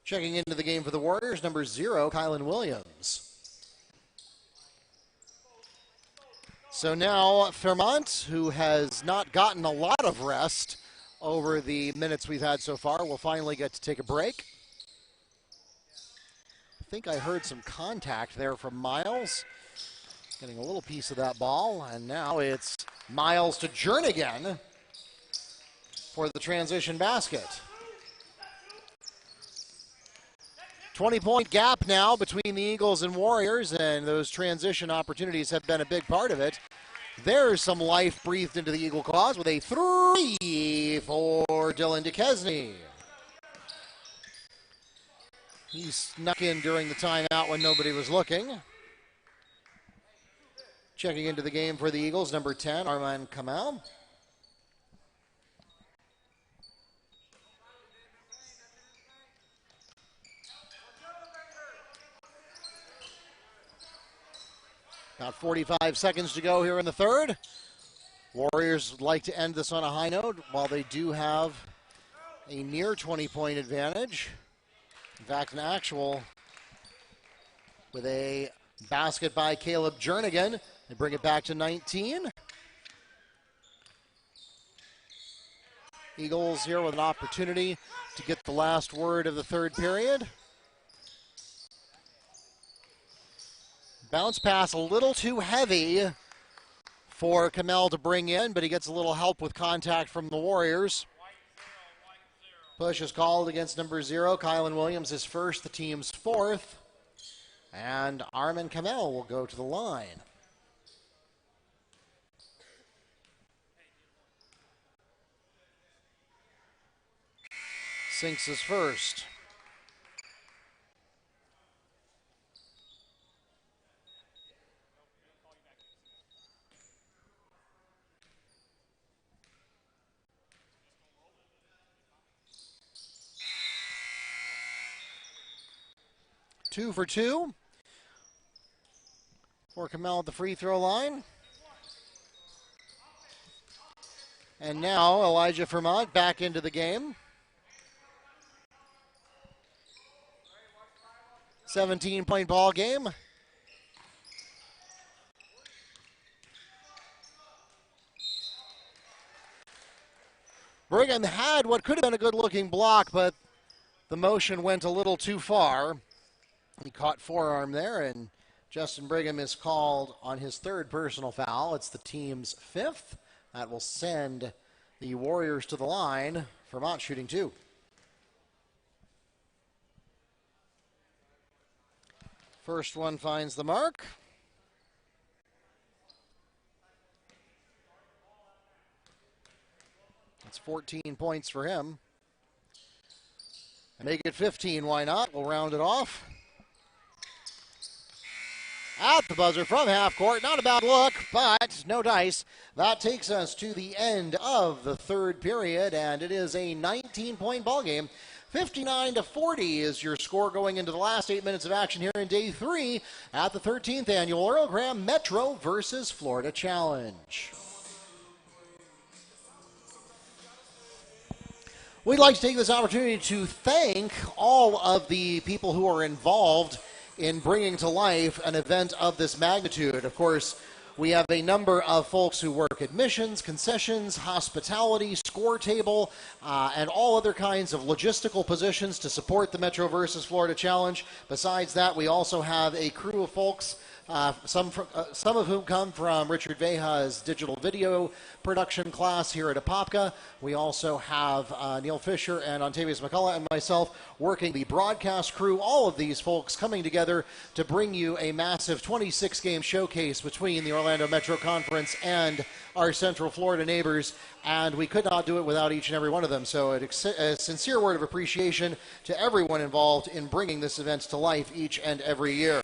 Checking into the game for the Warriors, number 0, Kylan Williams. So now Fairmont, who has not gotten a lot of rest over the minutes we've had so far, will finally get to take a break. I think I heard some contact there from Miles. Getting a little piece of that ball, and now it's Miles to Jernigan for the transition basket. 20-point gap now between the Eagles and Warriors, and those transition opportunities have been a big part of it. There's some life breathed into the Eagle cause with a 3 for Dylan Duquesne. He snuck in during the timeout when nobody was looking. Checking into the game for the Eagles, number 10, Arman Kamel. About 45 seconds to go here in the third. Warriors would like to end this on a high note while they do have a near 20-point advantage. In fact, an actual with a basket by Caleb Jernigan. They bring it back to 19. Eagles here with an opportunity to get the last word of the third period. Bounce pass a little too heavy for Kamel to bring in, but he gets a little help with contact from the Warriors. Push is called against number 0. Kylan Williams is first, the team's 4th. And Arman Kamel will go to the line. Sinks his first. Two for 2 for Kamel at the free throw line. And now Elijah Vermont back into the game. 17-point ball game. Brigham had what could have been a good-looking block, but the motion went a little too far. He caught forearm there, and Justin Brigham is called on his 3rd personal foul. It's the team's 5th. That will send the Warriors to the line. Vermont shooting 2. First one finds the mark. That's 14 points for him. Make it 15, why not? We'll round it off. At the buzzer from half court, not a bad look, but no dice. That takes us to the end of the third period, and it is a 19-point ball game. 59-40 is your score going into the last 8 minutes of action here in day 3 at the 13th annual Earl Graham Metro versus Florida Challenge. We'd like to take this opportunity to thank all of the people who are involved in bringing to life an event of this magnitude. Of course, we have a number of folks who work admissions, concessions, hospitality, score table, and all other kinds of logistical positions to support the Metro versus Florida Challenge. Besides that, we also have a crew of folks, some of whom come from Richard Veja's digital video production class here at Apopka. We also have Neil Fisher and Ontavious McCullough and myself working the broadcast crew. All of these folks coming together to bring you a massive 26-game showcase between the Orlando Metro Conference and our Central Florida neighbors, and we could not do it without each and every one of them. So a sincere word of appreciation to everyone involved in bringing this event to life each and every year.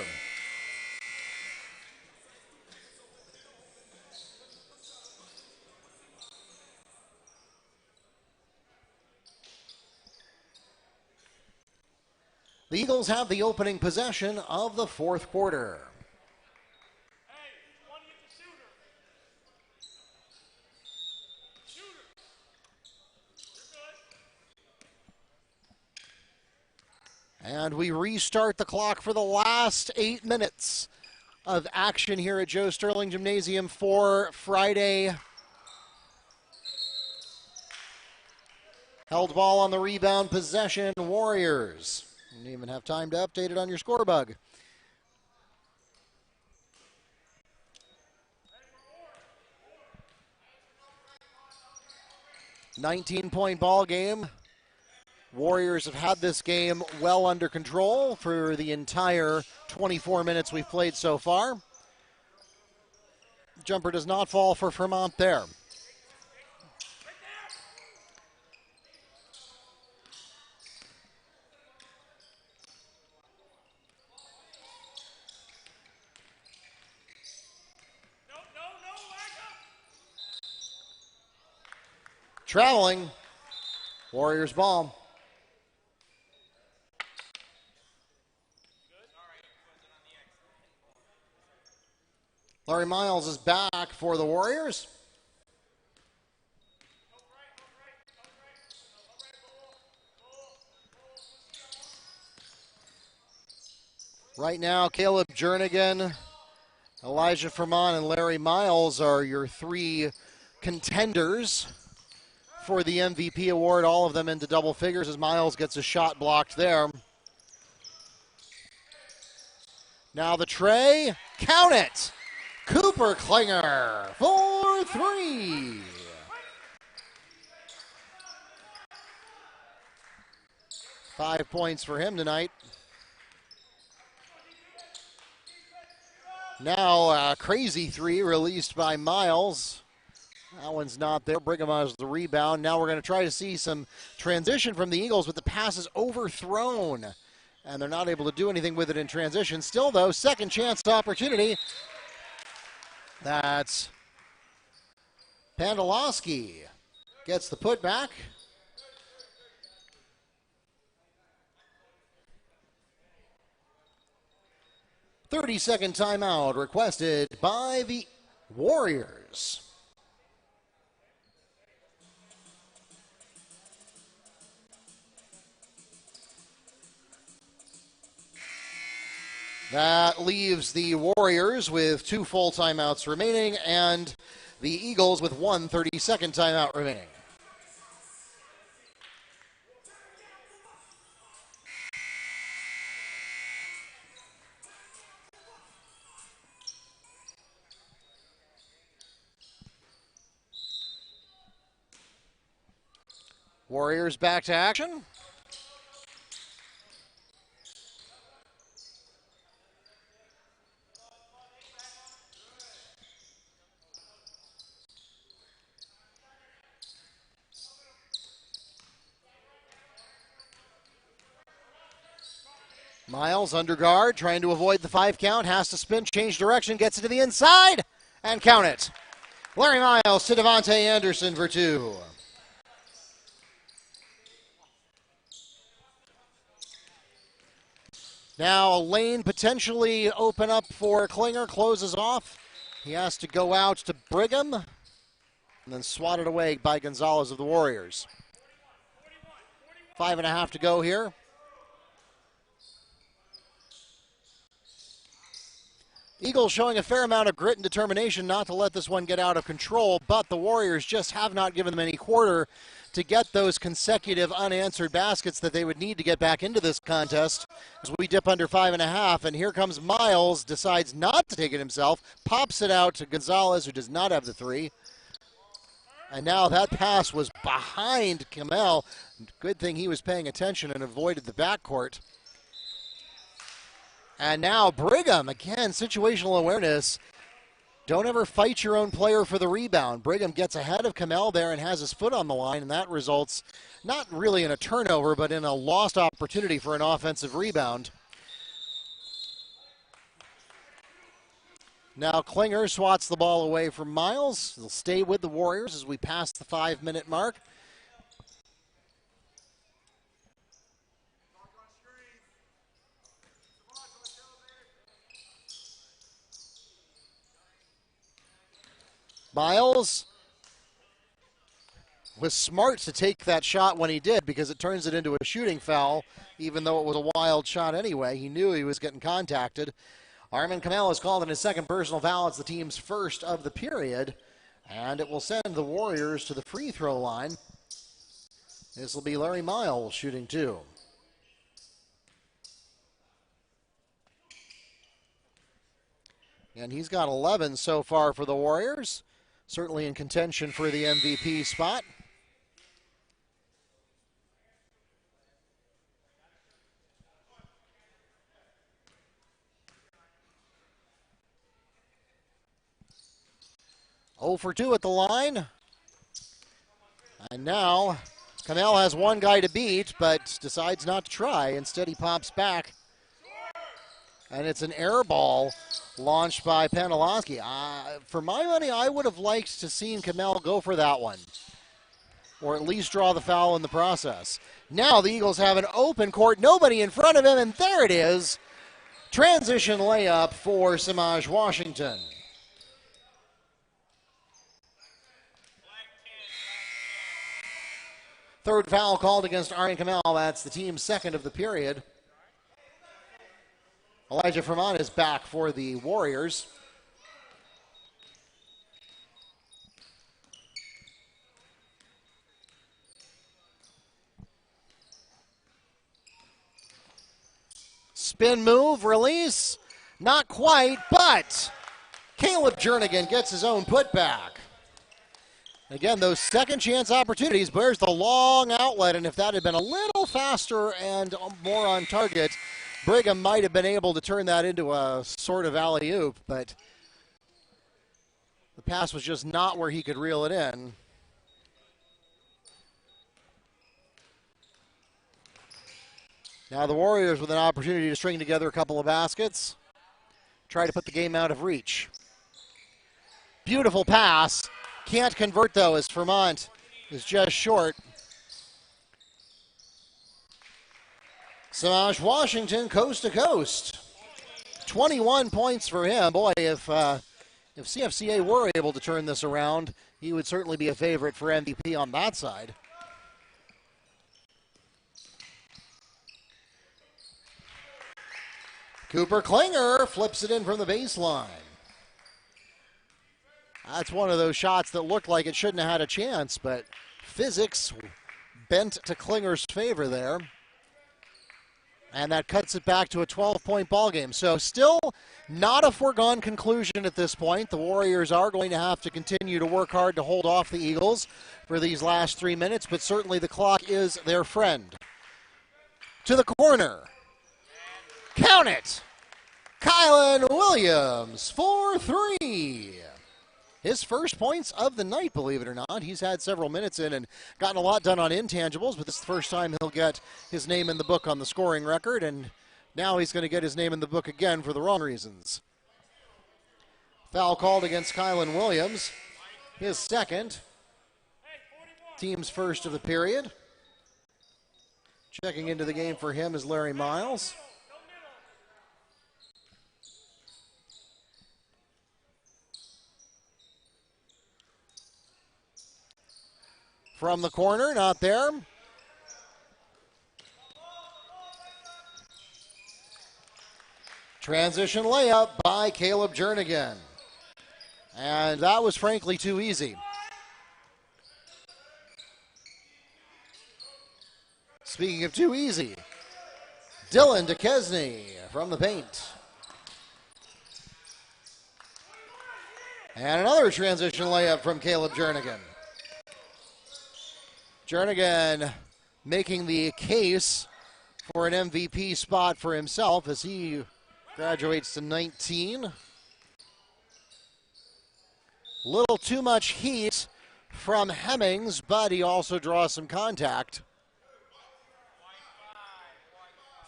The Eagles have the opening possession of the fourth quarter. And we restart the clock for the last 8 minutes of action here at Joe Sterling Gymnasium for Friday. Held ball on the rebound, possession, Warriors. You didn't even have time to update it on your score bug. $19-point ball game. Warriors have had this game well under control for the entire 24 minutes we've played so far. Jumper does not fall for Vermont there. Traveling, Warriors ball. Larry Miles is back for the Warriors. Right now, Caleb Jernigan, Elijah Vermont, and Larry Miles are your three contenders for the MVP award, all of them into double figures as Miles gets a shot blocked there. Now the tray, count it! Cooper Klinger for three. Five points for him tonight. Now a crazy three released by Miles. That one's not there. Brigham has the rebound. Now we're going to try to see some transition from the Eagles, but the pass is overthrown. And they're not able to do anything with it in transition. Still, though, second chance opportunity. That's Pandalowski gets the putback. "30-second timeout requested by the Warriors. That leaves the Warriors with 2 full timeouts remaining and the Eagles with 1 30-second timeout remaining. Warriors back to action. Miles under guard, trying to avoid the 5 count, has to spin, change direction, gets it to the inside, and count it. Larry Miles to Devontae Anderson for 2. Now a lane potentially open up for Klinger, closes off. He has to go out to Brigham, and then swatted away by Gonzalez of the Warriors. 5.5 to go here. Eagles showing a fair amount of grit and determination not to let this one get out of control, but the Warriors just have not given them any quarter to get those consecutive unanswered baskets that they would need to get back into this contest as we dip under 5.5. And here comes Miles, decides not to take it himself, pops it out to Gonzalez, who does not have the 3. And now that pass was behind Kamel. Good thing he was paying attention and avoided the backcourt. And now Brigham, again, situational awareness. Don't ever fight your own player for the rebound. Brigham gets ahead of Kamel there and has his foot on the line, and that results not really in a turnover, but in a lost opportunity for an offensive rebound. Now Klinger swats the ball away from Miles. He'll stay with the Warriors as we pass the 5-minute mark. Miles was smart to take that shot when he did because it turns it into a shooting foul, even though it was a wild shot anyway. He knew he was getting contacted. Armin Kamel is called in his second personal foul. It's the team's first of the period, and it will send the Warriors to the free throw line. This will be Larry Miles shooting two. And he's got 11 so far for the Warriors. Certainly in contention for the MVP spot. Oh for 2 at the line. And now Kamel has one guy to beat, but decides not to try. Instead, he pops back. And it's an air ball launched by Panilowski. For my money, I would have liked to seen Kamel go for that one, or at least draw the foul in the process. Now the Eagles have an open court, nobody in front of him, and there it is. Transition layup for Semaj Washington. Third foul called against Arjen Kamel. That's the team's second of the period. Elijah Fremont is back for the Warriors. Spin move, release. Not quite, but Caleb Jernigan gets his own putback. Again, those second chance opportunities, there's the long outlet, and if that had been a little faster and more on target, Brigham might have been able to turn that into a sort of alley-oop, but the pass was just not where he could reel it in. Now the Warriors with an opportunity to string together a couple of baskets, try to put the game out of reach. Beautiful pass. Can't convert, though, as Fremont is just short. Semaj Washington, coast to coast. 21 points for him. Boy, if CFCA were able to turn this around, he would certainly be a favorite for MVP on that side. Cooper Klinger flips it in from the baseline. That's one of those shots that looked like it shouldn't have had a chance, but physics bent to Klinger's favor there. And that cuts it back to a 12-point ball game. So still not a foregone conclusion at this point. The Warriors are going to have to continue to work hard to hold off the Eagles for these last 3 minutes, but certainly the clock is their friend. To the corner. Count it! Kylan Williams for 3. His first points of the night, believe it or not. He's had several minutes in and gotten a lot done on intangibles, but this is the first time he'll get his name in the book on the scoring record, and now he's going to get his name in the book again for the wrong reasons. Foul called against Kylan Williams. His second. Team's first of the period. Checking into the game for him is Larry Miles. From the corner, not there. Transition layup by Caleb Jernigan. And that was frankly too easy. Speaking of too easy, Dylan DeKesney from the paint. And another transition layup from Caleb Jernigan. Jernigan making the case for an MVP spot for himself as he graduates to 19. Little too much heat from Hemmings, but he also draws some contact.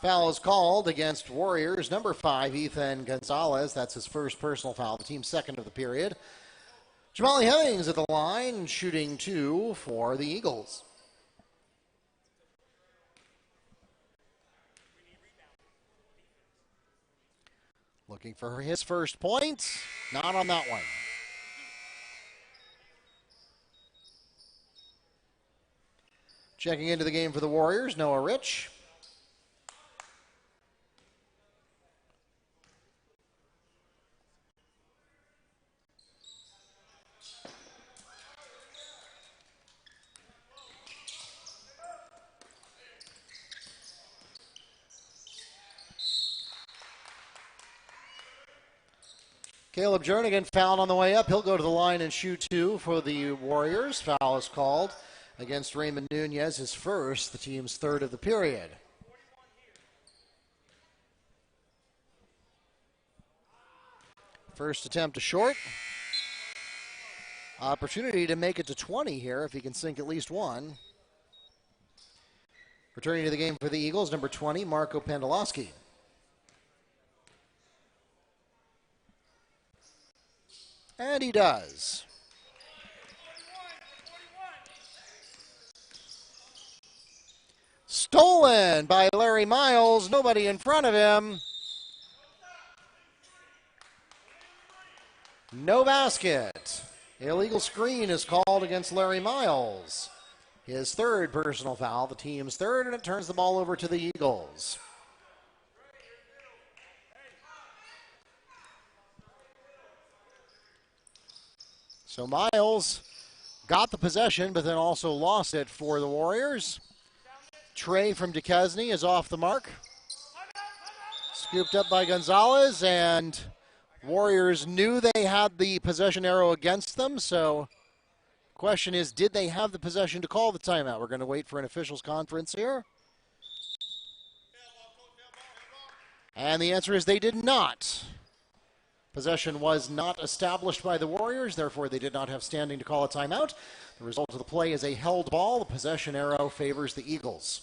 Foul is called against Warriors number 5, Ethan Gonzalez. That's his first personal foul, the team's second of the period. Jamali Hemmings at the line, shooting 2 for the Eagles. Looking for his first point. Not on that one. Checking into the game for the Warriors, Noah Rich. Caleb Jernigan fouled on the way up. He'll go to the line and shoot two for the Warriors. Foul is called against Raymond Nunez, his first, the team's third of the period. First attempt to short. Opportunity to make it to 20 here if he can sink at least one. Returning to the game for the Eagles, number 20, Marco Pandolowski. And he does. Stolen by Larry Miles. Nobody in front of him. No basket. Illegal screen is called against Larry Miles. His third personal foul, the team's third, and it turns the ball over to the Eagles. So Miles got the possession, but then also lost it for the Warriors. Trey from Duquesne is off the mark. Scooped up by Gonzalez, and Warriors knew they had the possession arrow against them, so question is, did they have the possession to call the timeout? We're going to wait for an officials conference here. And the answer is they did not. Possession was not established by the Warriors, therefore they did not have standing to call a timeout. The result of the play is a held ball. The possession arrow favors the Eagles.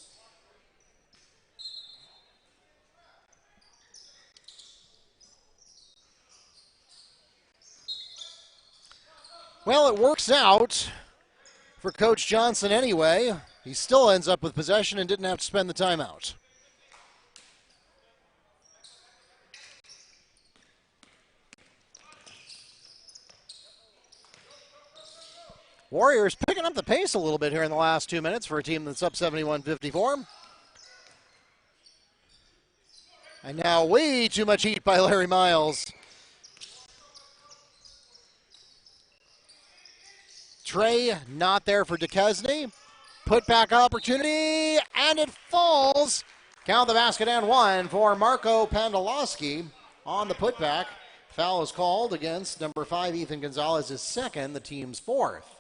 Well, it works out for Coach Johnson anyway. He still ends up with possession and didn't have to spend the timeout. Warriors picking up the pace a little bit here in the last 2 minutes for a team that's up 71-54. And now way too much heat by Larry Miles. Trey not there for Duquesne. Put back opportunity, and it falls. Count the basket and one for Marco Pandolowski on the putback. Foul is called against number 5, Ethan Gonzalez, his second, the team's fourth.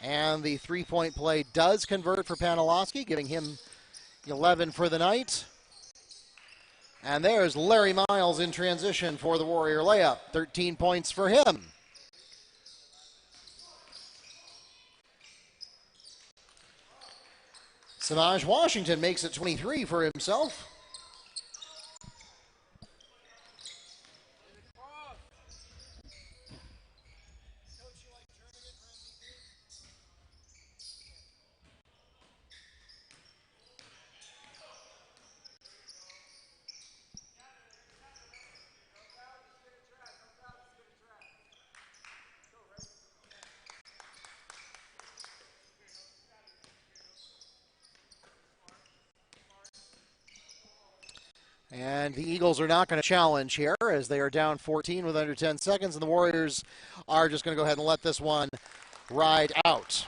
And the three-point play does convert for Pandolowski, giving him 11 for the night. And there's Larry Miles in transition for the Warrior layup. 13 points for him. Samaj Washington makes it 23 for himself. And the Eagles are not going to challenge here as they are down 14 with under 10 seconds, and the Warriors are just going to go ahead and let this one ride out.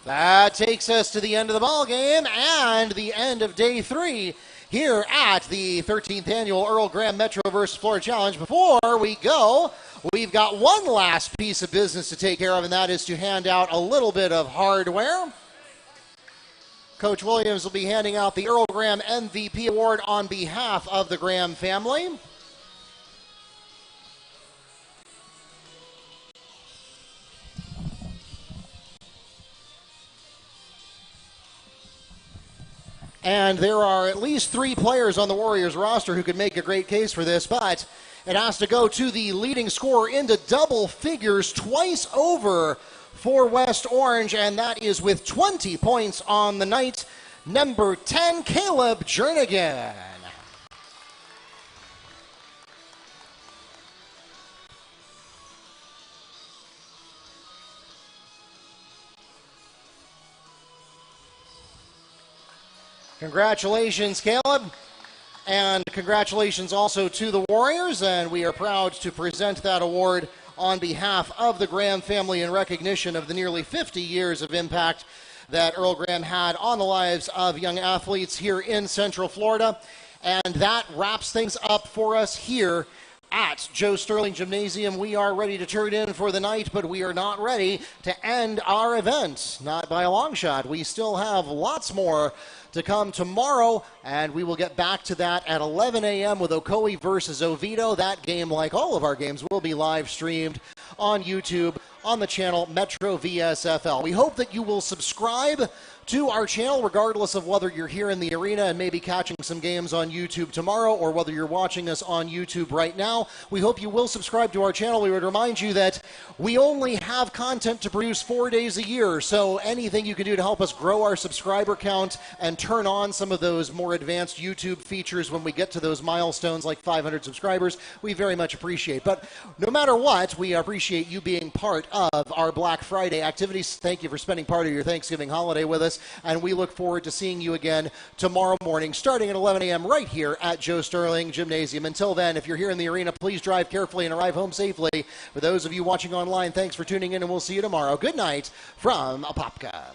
That takes us to the end of the ball game and the end of day 3 here at the 13th annual Earl Graham Metro vs. Florida Challenge. Before we go, we've got one last piece of business to take care of, and that is to hand out a little bit of hardware. Coach Williams will be handing out the Earl Graham MVP Award on behalf of the Graham family. And there are at least 3 players on the Warriors roster who could make a great case for this, but it has to go to the leading scorer into double figures twice over for West Orange, and that is with 20 points on the night, number 10, Caleb Jernigan. Congratulations, Caleb. And congratulations also to the Warriors, and we are proud to present that award on behalf of the Graham family in recognition of the nearly 50 years of impact that Earl Graham had on the lives of young athletes here in Central Florida. And that wraps things up for us here at Joe Sterling Gymnasium. We are ready to turn in for the night, but we are not ready to end our event, not by a long shot. We still have lots more to come tomorrow, and we will get back to that at 11 a.m. with Ocoee versus Oviedo. That game, like all of our games, will be live streamed on YouTube on the channel Metro VSFL. We hope that you will subscribe to our channel regardless of whether you're here in the arena and maybe catching some games on YouTube tomorrow or whether you're watching us on YouTube right now. We hope you will subscribe to our channel. We would remind you that we only have content to produce 4 days a year, so anything you can do to help us grow our subscriber count and turn on some of those more advanced YouTube features when we get to those milestones like 500 subscribers, we very much appreciate. But no matter what, we appreciate you being part of our Black Friday activities. Thank you for spending part of your Thanksgiving holiday with us, and we look forward to seeing you again tomorrow morning starting at 11 a.m. right here at Joe Sterling Gymnasium. Until then, if you're here in the arena, please drive carefully and arrive home safely. For those of you watching online, thanks for tuning in, and we'll see you tomorrow. Good night from Apopka.